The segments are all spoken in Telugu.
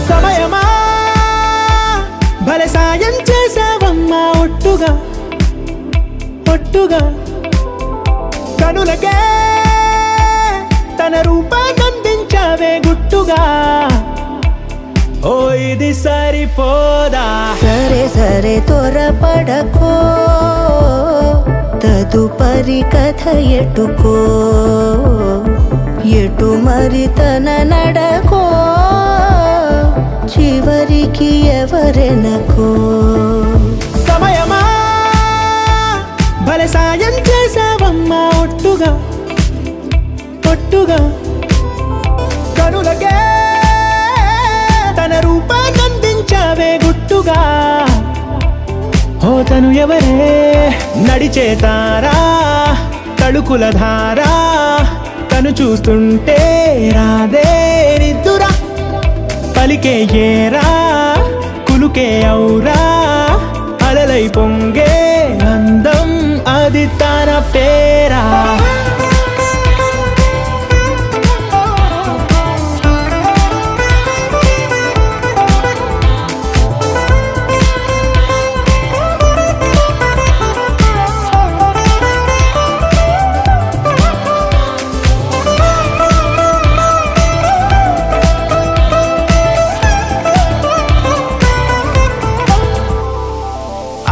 సమయమా భలే సాయం చేసావమ్మా ఒట్టుగా ఒట్టుగా కనులకే తన రూపాన్నందించావే గుట్టుగా ఓ ఇది సరిపోదా సరే సరే త్వరపడకో తదుపరి కథ ఎటుకో ఎటు మరి తన నడకో చివరికి ఎవరెనకో సమయమా భలే సాయం చేసావమ్మా ఒట్టుగా ఒట్టుగా కనులకే తన రూపాన్నందించావే గుట్టుగా ఓ తను ఎవరే నడిచే తారా తళుకుల ధారా తను చూస్తుంటే రాదే నిద్దురా పలికే ఏరా కులుకే ఔరా అలలై పొంగే అందం అది తన పేరా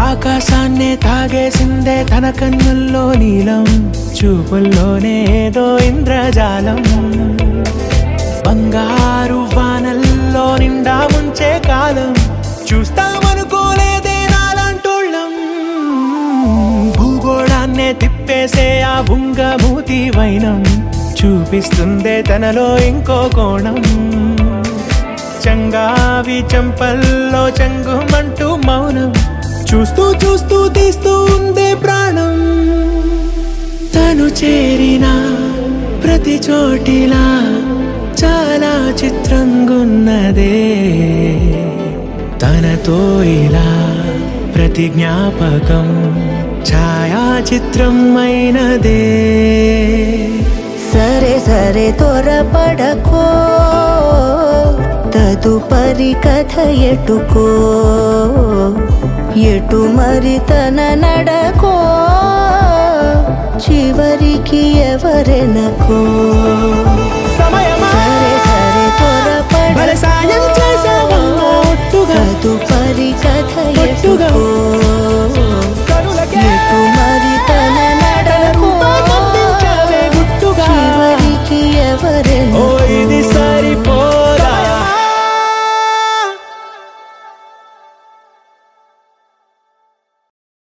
ఆకాశాన్నే తాగేసిందే తన కన్నుల్లో నీలం చూపుల్లోనే ఏదో ఇంద్రజాలం బంగారు వానల్లో నిండా ముంచే కాలం చూస్తామనుకోలేదే నాలాంటోళ్ళం భూగోళాన్నే తిప్పేసే ఆ బుంగమూతి వైనం చూపిస్తుందే తనలో ఇంకో కోణం చంగావి చంపల్లో చంగుమంటూ మౌనం చూస్తూ చూస్తూ తీస్తూ ఉందే ప్రాణం తను చేరిన ప్రతి చోటిలా చాలా చిత్రంగున్నదే తనతో ఇలా ప్రతి జ్ఞాపకం ఛాయాచిత్రం అయినదే సరే సరే త్వరపడకో తదుపరి కథ ఎటుకో ఎటు మరి తన నడకో చివరికి ఎవరెనకో సమయమా సరే సరే భలే సాయం చేసావమ్మా ఒట్టుగా తదుపరి కథ ఒట్టుగా ఎటుకో